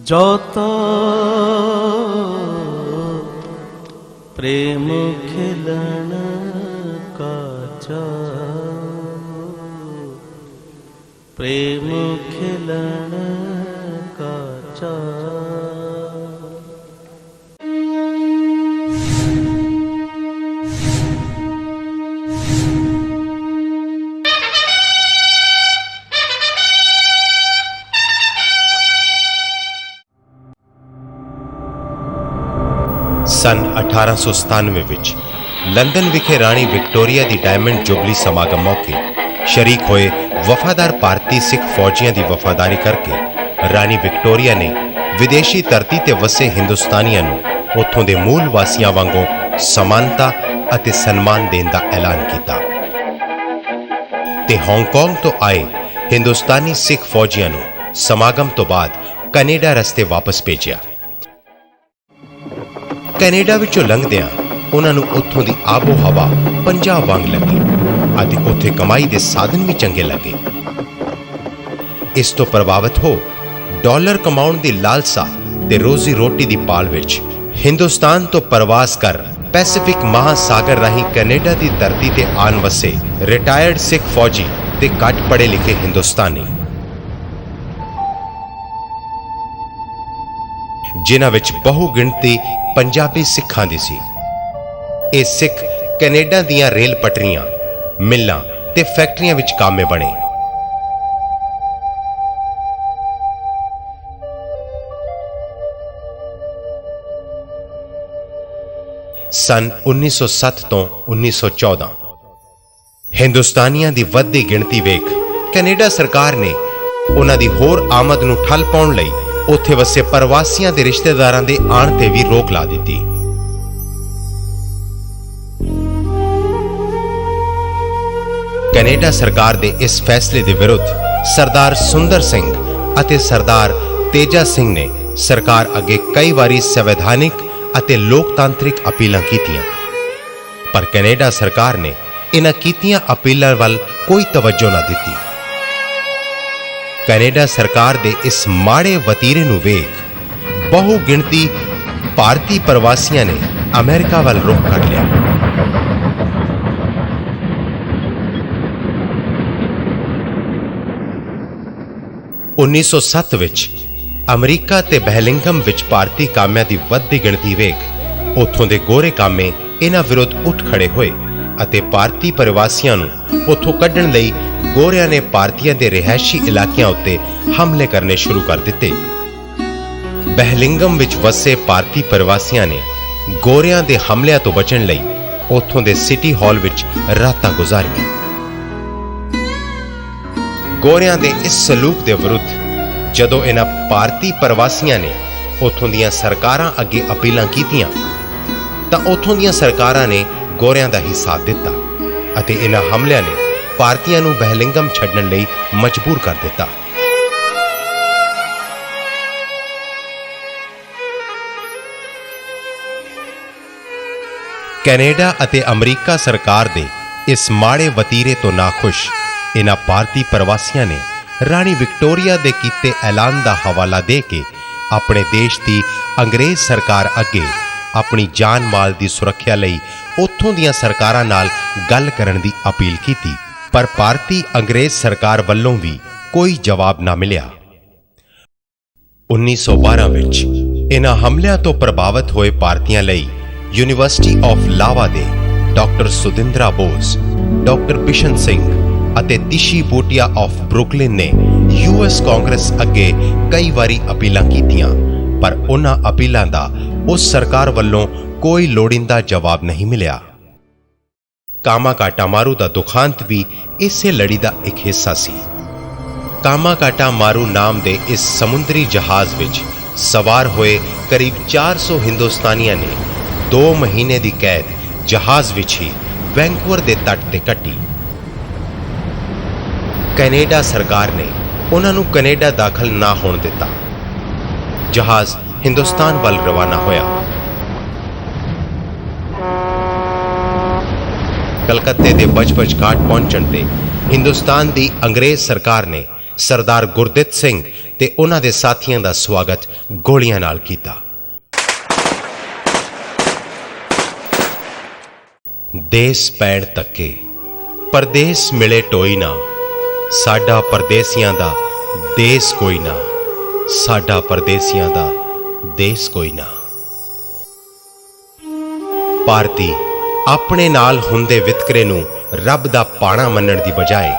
যত प्रेम खिलन का प्रेम खिलन का सन 1897 ਵਿੱਚ ਲੰਡਨ ਵਿਖੇ ਰਾਣੀ ਵਿਕਟੋਰੀਆ ਦੀ ਡਾਇਮੰਡ ਜੁਬਲੀ ਸਮਾਗਮ ਮੌਕੇ ਸ਼ਰੀਕ ਹੋਏ ਵਫਾਦਾਰ ਭਾਰਤੀ ਸਿੱਖ ਫੌਜੀਆਂ ਦੀ ਵਫਾਦਾਰੀ ਕਰਕੇ ਰਾਣੀ ਵਿਕਟੋਰੀਆ ਨੇ ਵਿਦੇਸ਼ੀ ਧਰਤੀ ਤੇ ਵਸੇ ਹਿੰਦੁਸਤਾਨੀਆਂ ਨੂੰ ਉੱਥੋਂ ਦੇ ਮੂਲ ਵਾਸੀਆਂ ਵਾਂਗੂ ਸਮਾਨਤਾ ਅਤੇ ਸਨਮਾਨ ਦੇਣ ਦਾ ਐਲਾਨ ਕੀਤਾ ਤੇ ਹਾਂਗਕਾਂਗ ਤੋਂ ਆਏ ਹਿੰਦੁਸਤਾਨੀ ਸਿੱਖ ਫੌਜੀਆਂ ਨੂੰ ਸਮਾਗਮ ਤੋਂ ਬਾਅਦ ਕੈਨੇਡਾ ਰਸਤੇ ਵਾਪਸ ਭੇਜਿਆ। ਕੈਨੇਡਾ ਵਿੱਚੋਂ ਲੰਘਦਿਆਂ ਉਹਨਾਂ ਨੂੰ ਉੱਥੋਂ ਦੀ ਆਬੋ ਹਵਾ ਪੰਜਾਬ ਵਾਂਗ ਲੱਗੀ ਅਤੇ ਉੱਥੇ ਕਮਾਈ ਦੇ ਸਾਧਨ ਵੀ ਚੰਗੇ ਲੱਗੇ। ਇਸ ਤੋਂ ਪ੍ਰਭਾਵਿਤ ਹੋ ਡਾਲਰ ਕਮਾਉਣ ਦੀ ਲਾਲਸਾ ਤੇ ਰੋਜ਼ੀ ਰੋਟੀ ਦੀ ਪਾਲ ਵਿੱਚ ਹਿੰਦੁਸਤਾਨ ਤੋਂ ਪ੍ਰਵਾਸ ਕਰ ਪੈਸੀਫਿਕ ਮਹਾਸਾਗਰ ਰਾਹੀਂ ਕੈਨੇਡਾ ਦੀ ਧਰਤੀ ਤੇ ਆਣ ਵਸੇ ਰਿਟਾਇਰਡ ਸਿੱਖ ਫੌਜੀ ਤੇ ਘੱਟ ਪੜ੍ਹੇ ਲਿਖੇ ਹਿੰਦੁਸਤਾਨੀ, ਜਿਨ੍ਹਾਂ ਵਿੱਚ ਬਹੁ ਗਿਣਤੀ ਪੰਜਾਬੀ ਸਿੱਖਾਂ ਦੀ ਸੀ। ਇਹ ਸਿੱਖ ਕੈਨੇਡਾ ਦੀਆਂ ਰੇਲ ਪਟਰੀਆਂ, ਮਿੱਲਾਂ ਤੇ ਫੈਕਟਰੀਆਂ ਵਿੱਚ ਕਾਮੇ ਬਣੇ। ਸਨ 1907 ਤੋਂ 1914 ਹਿੰਦੁਸਤਾਨੀਆਂ ਦੀ ਵੱਧਦੀ ਗਿਣਤੀ ਵੇਖ ਕੈਨੇਡਾ ਸਰਕਾਰ ਨੇ ਉਹਨਾਂ ਦੀ ਹੋਰ ਆਮਦ ਨੂੰ ਠੱਲ ਪਾਉਣ ਲਈ ਉੱਥੇ ਵਸੇ ਪ੍ਰਵਾਸੀਆਂ ਦੇ ਰਿਸ਼ਤੇਦਾਰਾਂ ਦੇ ਆਉਣ ਤੇ ਵੀ ਰੋਕ ਲਾ ਦਿੱਤੀ। ਕੈਨੇਡਾ ਸਰਕਾਰ ਦੇ ਇਸ ਫੈਸਲੇ ਦੇ ਵਿਰੁੱਧ ਸਰਦਾਰ ਸੁੰਦਰ ਸਿੰਘ ਅਤੇ ਸਰਦਾਰ ਤੇਜਾ ਸਿੰਘ ਨੇ ਸਰਕਾਰ ਅੱਗੇ ਕਈ ਵਾਰੀ ਸੰਵਿਧਾਨਿਕ ਅਤੇ ਲੋਕਤਾਂਤਰਿਕ ਅਪੀਲਾਂ ਕੀਤੀਆਂ, ਪਰ ਕੈਨੇਡਾ ਸਰਕਾਰ ਨੇ ਇਹਨਾਂ ਕੀਤੀਆਂ ਅਪੀਲਾਂ ਵੱਲ ਕੋਈ ਤਵੱਜੋ ਨਾ ਦਿੱਤੀ। ਕੈਨੇਡਾ ਸਰਕਾਰ ਦੇ ਇਸ ਮਾੜੇ ਵਤੀਰੇ ਨੂੰ ਵੇਖ ਬਹੁ ਗਿਣਤੀ ਭਾਰਤੀ ਪ੍ਰਵਾਸੀਆਂ ਨੇ ਅਮਰੀਕਾ ਵੱਲ ਰੁਖ ਕਰ ਲਿਆ। ਉੱਨੀ ਸੌ 7 ਵਿੱਚ ਅਮਰੀਕਾ ਤੇ ਬਹਿਲਿੰਗਮ ਵਿੱਚ ਭਾਰਤੀ ਕਾਮਿਆਂ ਦੀ ਵੱਧਦੀ ਗਿਣਤੀ ਵੇਖ ਉੱਥੋਂ ਦੇ ਗੋਰੇ ਕਾਮੇ ਇਹਨਾਂ ਵਿਰੁੱਧ ਉੱਠ ਖੜੇ ਹੋਏ ਅਤੇ ਭਾਰਤੀ ਪ੍ਰਵਾਸੀਆਂ ਨੂੰ ਉੱਥੋਂ ਕੱਢਣ ਲਈ ਗੋਰਿਆਂ ਨੇ ਭਾਰਤੀਆਂ ਦੇ ਰਿਹਾਇਸ਼ੀ ਇਲਾਕਿਆਂ ਉੱਤੇ ਹਮਲੇ ਕਰਨੇ ਸ਼ੁਰੂ ਕਰ ਦਿੱਤੇ। ਬਹਿਲਿੰਗਮ ਵਿੱਚ ਵਸੇ ਭਾਰਤੀ ਪ੍ਰਵਾਸੀਆਂ ਨੇ ਗੋਰਿਆਂ ਦੇ ਹਮਲਿਆਂ ਤੋਂ ਬਚਣ ਲਈ ਉੱਥੋਂ ਦੇ ਸਿਟੀ ਹਾਲ ਵਿੱਚ ਰਾਤਾਂ ਗੁਜ਼ਾਰੀਆਂ। ਗੋਰਿਆਂ ਦੇ ਇਸ ਸਲੂਕ ਦੇ ਵਿਰੁੱਧ ਜਦੋਂ ਇਹਨਾਂ ਭਾਰਤੀ ਪ੍ਰਵਾਸੀਆਂ ਨੇ ਉੱਥੋਂ ਦੀਆਂ ਸਰਕਾਰਾਂ ਅੱਗੇ ਅਪੀਲਾਂ ਕੀਤੀਆਂ ਤਾਂ ਉੱਥੋਂ ਦੀਆਂ ਸਰਕਾਰਾਂ ਨੇ ਗੋਰਿਆਂ ਦਾ ਹੀ ਸਾਥ ਦਿੱਤਾ ਅਤੇ ਇਹਨਾਂ ਹਮਲਿਆਂ ਨੇ ਭਾਰਤੀਆਂ ਨੂੰ ਬਹਿਲਿੰਗਮ ਛੱਡਣ ਲਈ ਮਜਬੂਰ ਕਰ ਦਿੱਤਾ। ਕੈਨੇਡਾ ਅਤੇ ਅਮਰੀਕਾ ਸਰਕਾਰ ਦੇ ਇਸ ਮਾੜੇ ਵਤੀਰੇ ਤੋਂ ਨਾਖੁਸ਼ ਇਹਨਾਂ ਭਾਰਤੀ ਪ੍ਰਵਾਸੀਆਂ ਨੇ ਰਾਣੀ ਵਿਕਟੋਰੀਆ ਦੇ ਕੀਤੇ ਐਲਾਨ ਦਾ ਹਵਾਲਾ ਦੇ ਕੇ ਆਪਣੇ ਦੇਸ਼ ਦੀ ਅੰਗਰੇਜ਼ ਸਰਕਾਰ ਅੱਗੇ ਆਪਣੀ ਜਾਨ ਮਾਲ ਦੀ ਸੁਰੱਖਿਆ ਲਈ ਉੱਥੋਂ ਦੀਆਂ ਸਰਕਾਰਾਂ ਨਾਲ ਗੱਲ ਕਰਨ ਦੀ ਅਪੀਲ ਕੀਤੀ, ਪਰ ਭਾਰਤੀ ਅੰਗਰੇਜ਼ ਸਰਕਾਰ ਵੱਲੋਂ ਵੀ ਕੋਈ ਜਵਾਬ ਨਾ ਮਿਲਿਆ। 1912 ਵਿੱਚ ਇਹਨਾਂ ਹਮਲਿਆਂ ਤੋਂ ਪ੍ਰਭਾਵਿਤ ਹੋਏ ਭਾਰਤੀਆਂ ਲਈ ਯੂਨੀਵਰਸਿਟੀ ਆਫ ਲਾਵਾ ਦੇ ਡਾਕਟਰ ਸੁਦਿੰਦਰਾ ਬੋਸ, ਡਾਕਟਰ ਬਿਸ਼ਨ ਸਿੰਘ ਅਤੇ ਤਿਸ਼ੀ ਬੂਟੀਆ ਆਫ ਬਰੁਕਲਿਨ ਨੇ US ਕਾਂਗਰਸ ਅੱਗੇ ਕਈ ਵਾਰੀ ਅਪੀਲਾਂ ਕੀਤੀਆਂ, ਪਰ ਉਹਨਾਂ ਅਪੀਲਾਂ ਦਾ ਉਸ ਸਰਕਾਰ ਵੱਲੋਂ ਕੋਈ ਲੋੜੀਂਦਾ ਜਵਾਬ ਨਹੀਂ ਮਿਲਿਆ। ਕਾਮਾਕਾਟਾ ਮਾਰੂ ਦਾ ਦੁਖਾਂਤ ਵੀ ਇਸੇ ਲੜੀ ਦਾ ਇੱਕ ਹਿੱਸਾ ਸੀ। ਕਾਮਾਕਾਟਾ ਮਾਰੂ ਨਾਮ ਦੇ ਇਸ ਸਮੁੰਦਰੀ ਜਹਾਜ਼ ਵਿੱਚ ਸਵਾਰ ਹੋਏ ਕਰੀਬ 400 ਹਿੰਦੁਸਤਾਨੀਆਂ ਨੇ 2 ਮਹੀਨੇ ਦੀ ਕੈਦ ਜਹਾਜ਼ ਵਿੱਚ ਹੀ ਵੈਂਕੂਵਰ ਦੇ ਤੱਟ ਤੇ ਕੱਟੀ। ਕੈਨੇਡਾ ਸਰਕਾਰ ਨੇ ਉਹਨਾਂ ਨੂੰ ਕੈਨੇਡਾ ਦਾਖਲ ਨਾ ਹੋਣ ਦਿੱਤਾ। ਜਹਾਜ਼ ਹਿੰਦੁਸਤਾਨ ਵੱਲ ਰਵਾਨਾ ਹੋਇਆ। ਕਲਕੱਤੇ ਦੇ ਬਜਬਜ ਘਾਟ ਪਹੁੰਚਣ ਤੇ ਹਿੰਦੁਸਤਾਨ ਦੀ ਅੰਗਰੇਜ਼ ਸਰਕਾਰ ਨੇ ਸਰਦਾਰ ਗੁਰਦਿੱਤ ਸਿੰਘ ਤੇ ਉਹਨਾਂ ਦੇ ਸਾਥੀਆਂ ਦਾ ਸਵਾਗਤ ਗੋਲੀਆਂ ਨਾਲ ਕੀਤਾ। ਦੇਸ ਪੈਣ ਤੱਕੇ ਪਰਦੇਸ ਮਿਲੇ ਟੋਈ ਨਾ, ਸਾਡਾ ਪਰਦੇਸੀਆਂ ਦਾ ਦੇਸ ਕੋਈ ਨਾ, ਸਾਡਾ ਪਰਦੇਸੀਆਂ ਦਾ ਦੇਸ ਕੋਈ ਨਾ। ਭਾਰਤੀ ਆਪਣੇ ਨਾਲ ਹੁੰਦੇ ਵਿਤਕਰੇ ਨੂੰ ਰੱਬ ਦਾ ਪਾਣਾ ਮੰਨਣ ਦੀ ਬਜਾਏ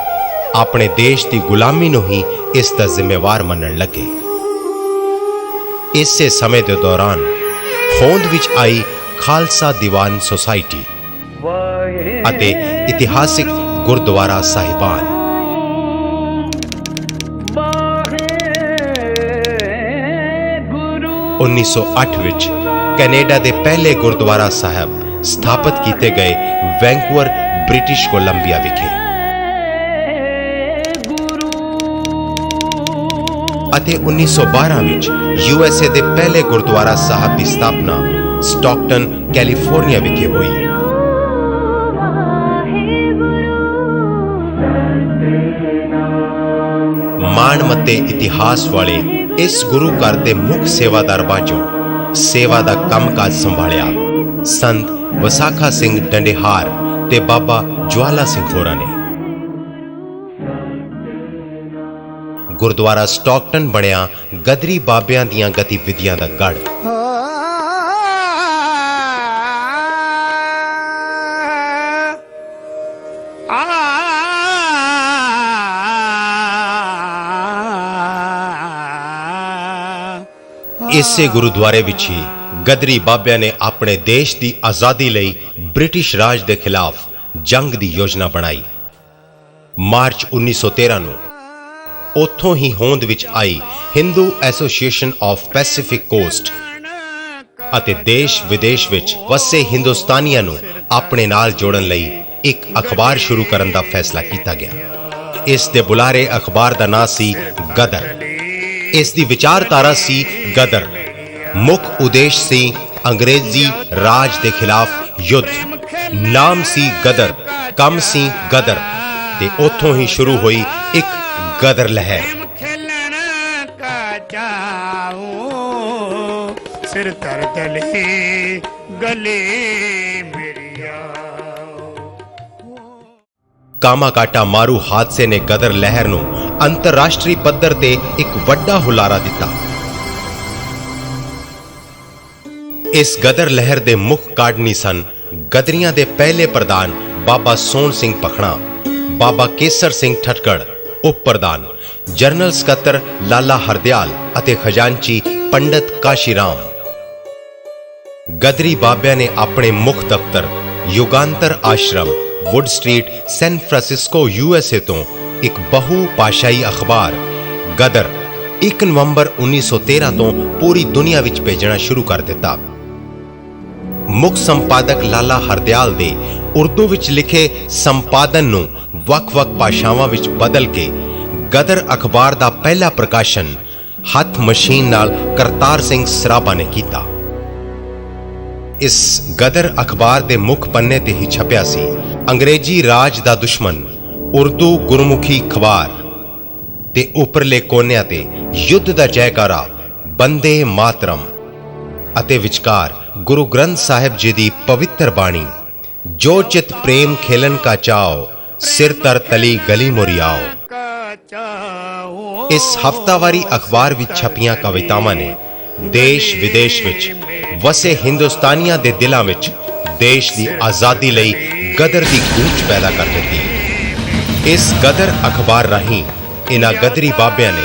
ਆਪਣੇ ਦੇਸ਼ ਦੀ ਗੁਲਾਮੀ ਨੂੰ ਹੀ ਇਸ ਦਾ ਜ਼ਿੰਮੇਵਾਰ ਮੰਨਣ ਲੱਗੇ। ਇਸੇ ਸਮੇਂ ਦੇ ਦੌਰਾਨ ਹੋਂਦ ਵਿੱਚ ਆਈ ਖਾਲਸਾ ਦੀਵਾਨ ਸੁਸਾਇਟੀ ਅਤੇ ਇਤਿਹਾਸਿਕ ਗੁਰਦੁਆਰਾ ਸਾਹਿਬਾਨ। 1908 ਵਿੱਚ ਕੈਨੇਡਾ ਦੇ ਪਹਿਲੇ ਗੁਰਦੁਆਰਾ ਸਾਹਿਬ ਸਥਾਪਿਤ ਕੀਤੇ ਗਏ ਵੈਂਕੂਵਰ, ਬ੍ਰਿਟਿਸ਼ ਕੋਲੰਬੀਆ ਵਿਖੇ ਅਤੇ 1912 ਵਿੱਚ USA ਦੇ ਪਹਿਲੇ ਗੁਰਦੁਆਰਾ ਸਾਹਿਬ ਦੀ ਸਥਾਪਨਾ ਸਟਾਕਟਨ, ਕੈਲੀਫੋਰਨੀਆ ਵਿਖੇ ਹੋਈ। ਮਾਣਮੱਤੇ ਇਤਿਹਾਸ ਵਾਲੇ ਇਸ ਗੁਰੂ ਘਰ ਦੇ ਮੁੱਖ ਸੇਵਾਦਾਰ ਵਜੋਂ ਸੇਵਾ ਦਾ ਕੰਮਕਾਜ ਸੰਭਾਲਿਆ ਸੰਤ ਵਿਸਾਖਾ ਸਿੰਘ ਡੰਡੇਹਾਰ ਤੇ ਬਾਬਾ ਜਵਾਲਾ ਸਿੰਘ ਹੋਰਾਂ ਨੇ। ਗੁਰਦੁਆਰਾ ਸਟਾਕਟਨ ਬਣਿਆ ਗਦਰੀ ਬਾਬਿਆਂ ਦੀਆਂ ਗਤੀਵਿਧੀਆਂ ਦਾ ਗੜ੍ਹ। ਇਸੇ ਗੁਰਦੁਆਰੇ ਵਿੱਚ ਹੀ ਗਦਰੀ ਬਾਬਿਆਂ ਨੇ ਆਪਣੇ ਦੇਸ਼ ਦੀ ਆਜ਼ਾਦੀ ਲਈ ਬ੍ਰਿਟਿਸ਼ ਰਾਜ ਦੇ ਖਿਲਾਫ ਜੰਗ ਦੀ ਯੋਜਨਾ ਬਣਾਈ। ਮਾਰਚ 1913 ਨੂੰ ਉੱਥੋਂ ਹੀ ਹੋਂਦ ਵਿੱਚ ਆਈ Hindu Association of Pacific Coast ਅਤੇ ਦੇਸ਼ ਵਿਦੇਸ਼ ਵਿੱਚ ਵਸੇ ਹਿੰਦੁਸਤਾਨੀਆਂ ਨੂੰ ਆਪਣੇ ਨਾਲ ਜੋੜਨ ਲਈ ਇੱਕ ਅਖਬਾਰ ਸ਼ੁਰੂ ਕਰਨ ਦਾ ਫੈਸਲਾ ਕੀਤਾ ਗਿਆ। ਇਸ ਦੇ ਬੁਲਾਰੇ ਅਖਬਾਰ ਦਾ ਨਾਂ ਸੀ ਗਦਰ। ਇਸ ਦੀ ਵਿਚਾਰਧਾਰਾ ਸੀ ਗਦਰ। ਮੁੱਖ ਉਦੇਸ਼ ਸੀ ਅੰਗਰੇਜ਼ੀ ਰਾਜ ਦੇ ਖਿਲਾਫ ਯੁੱਧ। ਨਾਮ ਸੀ ਗਦਰ, ਕੰਮ ਸੀ ਗਦਰ ਤੇ ਉੱਥੋਂ ਹੀ ਸ਼ੁਰੂ ਹੋਈ ਇੱਕ ਗਦਰ ਲਹਿਰ। ਸਿਰ ਧਰ ਗਲੇ ਗਲੇ ਕਾਮਾਕਾਟਾ ਮਾਰੂ ਹਾਦਸੇ ਨੇ ਗਦਰ ਲਹਿਰ ਨੂੰ ਅੰਤਰਰਾਸ਼ਟਰੀ ਪੱਧਰ ਤੇ ਇੱਕ ਵੱਡਾ ਹੁਲਾਰਾ ਦਿੱਤਾ। ਇਸ ਗਦਰ ਲਹਿਰ ਦੇ ਮੁੱਖ ਕਾਰਡਨੀ ਸਨ ਗਦਰੀਆਂ ਦੇ ਪਹਿਲੇ ਪ੍ਰਧਾਨ ਬਾਬਾ ਸੋਹਣ ਸਿੰਘ ਪਖਣਾ, ਬਾਬਾ ਕੇਸਰ ਸਿੰਘ ਠਟਕੜ ਉਪ ਪ੍ਰਧਾਨ, ਜਨਰਲ ਸਕੱਤਰ ਲਾਲਾ ਹਰਦਿਆਲ ਅਤੇ ਖਜ਼ਾਨਚੀ ਪੰਡਤ ਕਾਸ਼ੀਰਾਮ। ਗਦਰੀ ਬਾਬਿਆਂ ਨੇ ਆਪਣੇ ਮੁੱਖ ਦਫ਼ਤਰ Yugantar Ashram, Wood Street, San Francisco USA ਤੋਂ ਇੱਕ ਬਹੁ ਭਾਸ਼ਾਈ ਅਖਬਾਰ ਗਦਰ 1 ਨਵੰਬਰ 1913 ਤੋਂ ਪੂਰੀ ਦੁਨੀਆ ਵਿੱਚ ਭੇਜਣਾ ਸ਼ੁਰੂ ਕਰ ਦਿੱਤਾ। ਮੁੱਖ ਸੰਪਾਦਕ ਲਾਲਾ ਹਰਦਿਆਲ ਦੇ ਉਰਦੂ ਵਿੱਚ ਲਿਖੇ ਸੰਪਾਦਨ ਨੂੰ ਵੱਖ-ਵੱਖ ਭਾਸ਼ਾਵਾਂ ਵਿੱਚ ਬਦਲ ਕੇ ਗਦਰ ਅਖਬਾਰ ਦਾ ਪਹਿਲਾ ਪ੍ਰਕਾਸ਼ਨ ਹੱਥ ਮਸ਼ੀਨ ਨਾਲ ਕਰਤਾਰ ਸਿੰਘ ਸਰਾਭਾ ਨੇ ਕੀਤਾ। ਇਸ ਗਦਰ ਅਖਬਾਰ ਦੇ ਮੁੱਖ ਪੰਨੇ ਤੇ ਹੀ ਛਪਿਆ ਸੀ ਅੰਗਰੇਜ਼ੀ ਰਾਜ ਦਾ ਦੁਸ਼ਮਣ ਉਰਦੂ ਗੁਰਮੁਖੀ ਅਖਬਾਰ ਤੇ ਉੱਪਰਲੇ ਕੋਨਿਆਂ ਤੇ ਯੁੱਧ ਦਾ ਜੈਕਾਰਾ ਬੰਦੇ ਮਾਤਰਮ ਅਤੇ ਵਿਚਕਾਰ ਗੁਰੂ ਗ੍ਰੰਥ ਸਾਹਿਬ ਜੀ ਦੀ ਪਵਿੱਤਰ ਬਾਣੀ ਜੋ ਚਿਤ ਪ੍ਰੇਮ ਖੇਲਨ ਕਾ ਚਾਓ, ਸਿਰ ਤਰ ਤਲੀ ਗਲੀ ਮੁਰਿਆਓ। ਇਸ ਹਫ਼ਤਾਵਾਰੀ ਅਖਬਾਰ ਵਿੱਚ ਛਪੀਆਂ ਕਵਿਤਾਵਾਂ ਨੇ ਦੇਸ਼ ਵਿਦੇਸ਼ ਵਿੱਚ ਵਸੇ ਹਿੰਦੁਸਤਾਨੀਆਂ ਦੇ ਦਿਲਾਂ ਵਿੱਚ ਦੇਸ਼ ਦੀ ਆਜ਼ਾਦੀ ਲਈ ਗਦਰ ਦੀ ਗੂੰਜ ਪੈਦਾ ਕਰ ਦਿੱਤੀ। ਇਸ ਗਦਰ ਅਖਬਾਰ ਰਾਹੀਂ ਇਹਨਾਂ ਗਦਰੀ ਬਾਬਿਆਂ ਨੇ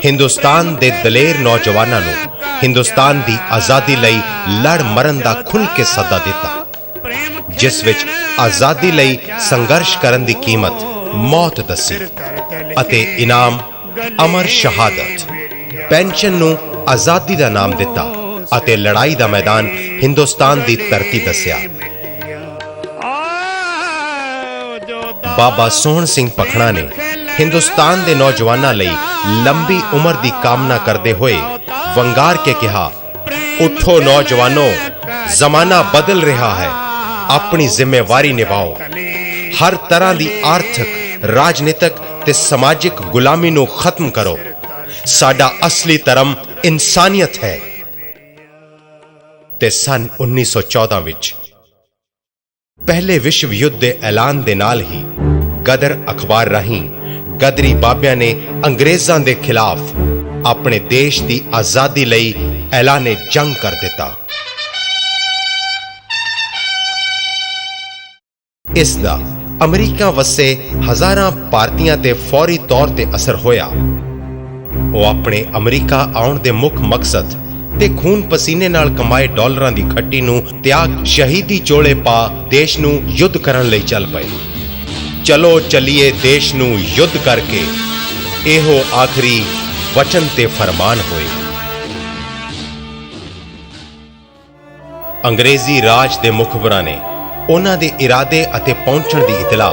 ਹਿੰਦੁਸਤਾਨ ਦੇ ਦਲੇਰ ਨੌਜਵਾਨਾਂ ਨੂੰ ਹਿੰਦੁਸਤਾਨ ਦੀ ਆਜ਼ਾਦੀ ਲਈ ਲੜ ਮਰਨ ਦਾ ਖੁੱਲ੍ਹ ਕੇ ਸੱਦਾ ਦਿੱਤਾ, ਜਿਸ ਵਿੱਚ ਆਜ਼ਾਦੀ ਲਈ ਸੰਘਰਸ਼ ਕਰਨ ਦੀ ਕੀਮਤ ਮੌਤ ਦੱਸੀ ਅਤੇ ਇਨਾਮ ਅਮਰ ਸ਼ਹਾਦਤ। ਪੈਨਸ਼ਨ ਨੂੰ ਆਜ਼ਾਦੀ ਦਾ ਨਾਮ ਦਿੱਤਾ ਅਤੇ ਲੜਾਈ ਦਾ ਮੈਦਾਨ ਹਿੰਦੁਸਤਾਨ ਦੀ ਧਰਤੀ ਦੱਸਿਆ। ਬਾਬਾ ਸੋਹਣ ਸਿੰਘ ਪਖਣਾ ਨੇ ਹਿੰਦੁਸਤਾਨ ਦੇ ਨੌਜਵਾਨਾਂ ਲਈ ਲੰਬੀ ਉਮਰ ਦੀ ਕਾਮਨਾ ਕਰਦੇ ਹੋਏ ਵੰਗਾਰ ਕੇ ਕਿਹਾ, ਉੱਠੋ ਨੌਜਵਾਨੋ, ਜ਼ਮਾਨਾ ਬਦਲ ਰਿਹਾ ਹੈ, ਆਪਣੀ ਜ਼ਿੰਮੇਵਾਰੀ ਨਿਭਾਓ। ਹਰ ਤਰ੍ਹਾਂ ਦੀ ਆਰਥਿਕ, ਰਾਜਨੀਤਿਕ ਤੇ ਸਮਾਜਿਕ ਗੁਲਾਮੀ ਨੂੰ ਖਤਮ ਕਰੋ। ਸਾਡਾ ਅਸਲੀ ਧਰਮ ਇਨਸਾਨੀਅਤ ਹੈ। ਤੇ ਸਨ 1914 ਵਿੱਚ ਪਹਿਲੇ ਵਿਸ਼ਵ ਯੁੱਧ ਦੇ ਐਲਾਨ ਦੇ ਨਾਲ ਹੀ ਗਦਰ ਅਖਬਾਰ ਰਾਹੀਂ ਗਦਰੀ ਬਾਬਿਆਂ ਨੇ ਅੰਗਰੇਜ਼ਾਂ ਦੇ ਖਿਲਾਫ ਆਪਣੇ ਦੇਸ਼ ਦੀ ਆਜ਼ਾਦੀ ਲਈ ਐਲਾਨੇ ਜੰਗ ਕਰ ਦਿੱਤਾ। ਇਸ ਦਾ ਅਮਰੀਕਾ ਵਸੇ ਹਜ਼ਾਰਾਂ ਭਾਰਤੀਆਂ ਤੇ ਫੌਰੀ ਤੌਰ ਤੇ ਅਸਰ ਹੋਇਆ। ਉਹ ਆਪਣੇ ਅਮਰੀਕਾ ਆਉਣ ਦੇ ਮੁੱਖ ਮਕਸਦ ਤੇ ਖੂਨ ਪਸੀਨੇ ਨਾਲ ਕਮਾਏ ਡਾਲਰਾਂ ਦੀ ਖੱਟੀ ਨੂੰ ਤਿਆਗ ਸ਼ਹੀਦੀ ਚੋਲੇ ਪਾ ਦੇਸ਼ ਨੂੰ ਯੁੱਧ ਕਰਨ ਲਈ ਚੱਲ ਪਏ। ਚਲੋ ਚੱਲੀਏ ਦੇਸ਼ ਨੂੰ ਯੁੱਧ ਕਰਕੇ, ਇਹੋ ਆਖਰੀ ਵਚਨ ਤੇ ਫਰਮਾਨ ਹੋਏ। ਅੰਗਰੇਜ਼ੀ ਰਾਜ ਦੇ ਮੁਖਬਰਾਂ ਨੇ ਉਹਨਾਂ ਦੇ ਇਰਾਦੇ ਅਤੇ ਪਹੁੰਚਣ ਦੀ ਇਤਲਾ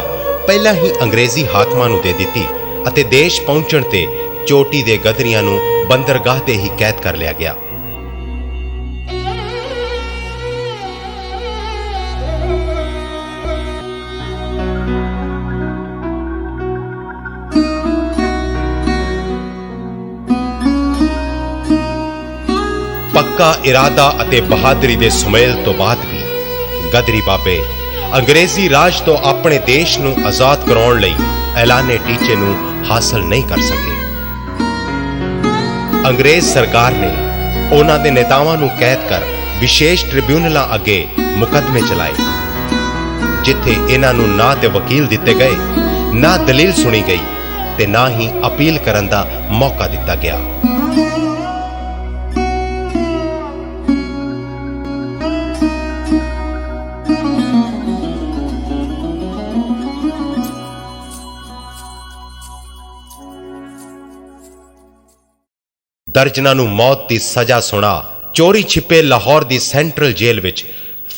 ਪਹਿਲਾਂ ਹੀ ਅੰਗਰੇਜ਼ੀ ਹਾਕਮਾਂ ਨੂੰ ਦੇ ਦਿੱਤੀ ਅਤੇ ਦੇਸ਼ ਪਹੁੰਚਣ ਤੇ ਚੋਟੀ ਦੇ ਗਦਰੀਆਂ ਨੂੰ ਬੰਦਰਗਾਹ ਤੇ ਹੀ ਕੈਦ ਕਰ ਲਿਆ ਗਿਆ। ਪੱਕਾ ਇਰਾਦਾ ਅਤੇ ਬਹਾਦਰੀ ਦੇ ਸੁਮੇਲ ਤੋਂ ਬਾਅਦ ਵੀ ਗਦਰੀ ਬਾਬੇ ਅੰਗਰੇਜ਼ੀ ਰਾਜ ਤੋਂ ਆਪਣੇ ਦੇਸ਼ ਨੂੰ ਆਜ਼ਾਦ ਕਰਾਉਣ ਲਈ ਐਲਾਨੇ ਟੀਚੇ ਨੂੰ ਹਾਸਲ ਨਹੀਂ ਕਰ ਸਕੇ। ਅੰਗਰੇਜ਼ ਸਰਕਾਰ ਨੇ ਉਹਨਾਂ ਦੇ ਨੇਤਾਵਾਂ ਨੂੰ ਕੈਦ ਕਰ ਵਿਸ਼ੇਸ਼ ਟ੍ਰਿਬਿਊਨਲਾਂ ਅੱਗੇ ਮੁਕੱਦਮੇ ਚਲਾਏ, ਜਿੱਥੇ ਇਹਨਾਂ ਨੂੰ ਨਾ ਤੇ ਵਕੀਲ ਦਿੱਤੇ ਗਏ, ਨਾ ਦਲੀਲ ਸੁਣੀ ਗਈ ਤੇ ਨਾ ਹੀ ਅਪੀਲ ਕਰਨ ਦਾ ਮੌਕਾ ਦਿੱਤਾ ਗਿਆ। ਦਰਜਨਾਂ ਨੂੰ ਮੌਤ ਦੀ ਸਜ਼ਾ ਸੁਣਾ ਚੋਰੀ ਛਿਪੇ ਲਾਹੌਰ ਦੀ ਸੈਂਟਰਲ ਜੇਲ੍ਹ ਵਿੱਚ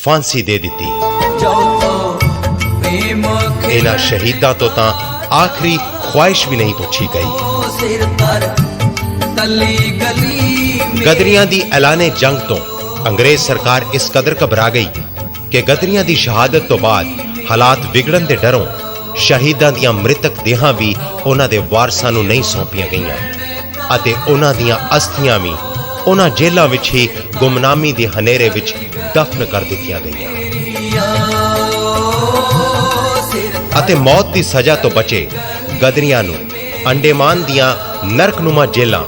ਫਾਂਸੀ ਦੇ ਦਿੱਤੀ। ਇਹਨਾਂ ਸ਼ਹੀਦਾਂ ਤੋਂ ਤਾਂ ਆਖਰੀ ਖੁਆਇਸ਼ ਵੀ ਨਹੀਂ ਪੁੱਛੀ ਗਈ। ਗਦਰੀਆਂ ਦੀ ਐਲਾਨੇ ਜੰਗ ਤੋਂ ਅੰਗਰੇਜ਼ ਸਰਕਾਰ ਇਸ ਕਦਰ ਘਬਰਾ ਗਈ ਕਿ ਗਦਰੀਆਂ ਦੀ ਸ਼ਹਾਦਤ ਤੋਂ ਬਾਅਦ ਹਾਲਾਤ ਵਿਗੜਨ ਦੇ ਡਰੋਂ ਸ਼ਹੀਦਾਂ ਦੀਆਂ ਮ੍ਰਿਤਕ ਦੇਹਾਂ ਵੀ ਉਹਨਾਂ ਦੇ ਵਾਰਸਾਂ ਨੂੰ ਨਹੀਂ ਸੌਂਪੀਆਂ ਗਈਆਂ ਅਤੇ ਉਹਨਾਂ ਦੀਆਂ ਅਸਥੀਆਂ ਵੀ ਉਹਨਾਂ ਜੇਲ੍ਹਾਂ ਵਿੱਚ ਹੀ ਗੁਮਨਾਮੀ ਦੇ ਹਨੇਰੇ ਵਿੱਚ ਦਫਨ ਕਰ ਦਿੱਤੀਆਂ ਗਈਆਂ। ਅਤੇ ਮੌਤ ਦੀ ਸਜ਼ਾ ਤੋਂ ਬਚੇ ਗਦਰੀਆਂ ਨੂੰ ਅੰਡੇਮਾਨ ਦੀਆਂ ਨਰਕਨੁਮਾ ਜੇਲ੍ਹਾਂ,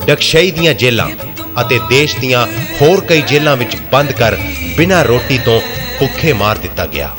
ਡਕਸ਼ਈ ਦੀਆਂ ਜੇਲ੍ਹਾਂ ਅਤੇ ਦੇਸ਼ ਦੀਆਂ ਹੋਰ ਕਈ ਜੇਲ੍ਹਾਂ ਵਿੱਚ ਬੰਦ ਕਰ ਬਿਨਾਂ ਰੋਟੀ ਤੋਂ ਭੁੱਖੇ ਮਾਰ ਦਿੱਤਾ ਗਿਆ।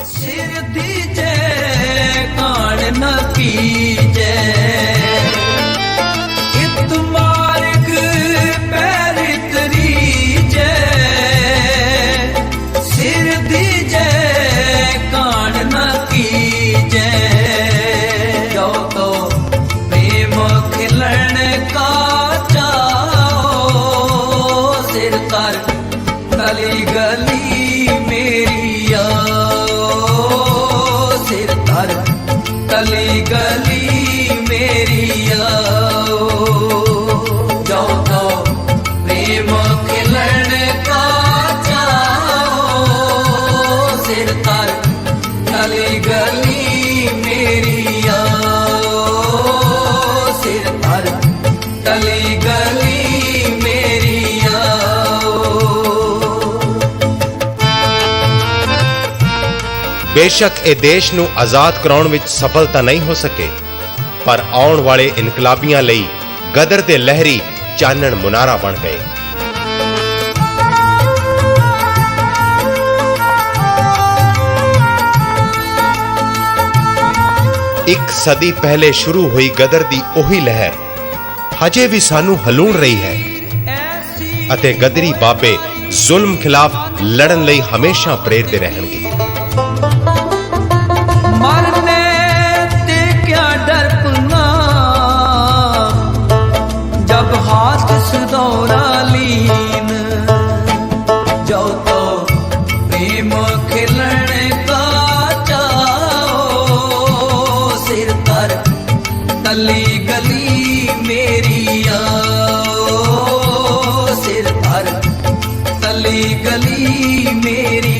गली गली मेरी जो तो प्रेम खिलन का चाहो सिर तर गली गली मेरी सिर तर गली गली मेरी बेशक ਇਹ ਦੇਸ਼ ਨੂੰ ਆਜ਼ਾਦ ਕਰਾਉਣ ਵਿੱਚ ਸਫਲਤਾ ਨਹੀਂ ਹੋ ਸਕੇ, ਪਰ ਆਉਣ ਵਾਲੇ ਇਨਕਲਾਬੀਆਂ ਲਈ ਗਦਰ ਦੇ ਲਹਿਰੀ ਚਾਨਣ ਮੁਨਾਰਾ ਬਣ ਗਏ। ਇੱਕ ਸਦੀ ਪਹਿਲੇ ਸ਼ੁਰੂ ਹੋਈ ਗਦਰ ਦੀ ਉਹੀ ਲਹਿਰ ਹਜੇ ਵੀ ਸਾਨੂੰ ਹਲੂਣ ਰਹੀ ਹੈ ਅਤੇ ਗਦਰੀ ਬਾਬੇ ਜ਼ੁਲਮ ਖਿਲਾਫ ਲੜਨ ਲਈ ਹਮੇਸ਼ਾ ਪ੍ਰੇਰਦੇ ਰਹਿਣਗੇ। मरने ते क्या डरना जब हाथ सुदौरा लीन जो तो प्रेम खिलन का चाहो सिर तर गली गली मेरी सिर तर गली गली मेरी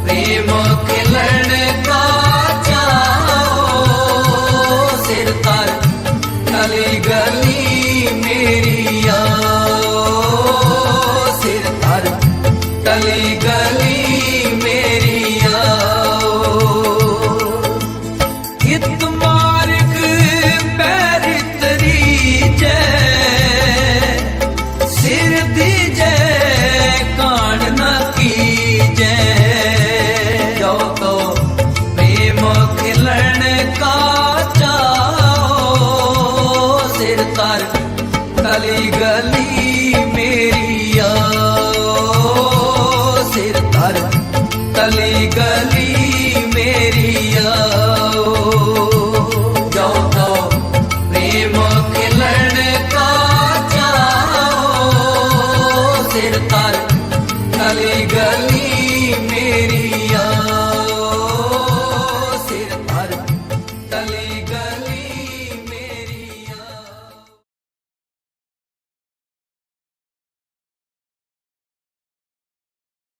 प्रेम खिलन का सिर तर गली गली मेरी आओ सिर तर गली गली मेरी आओ।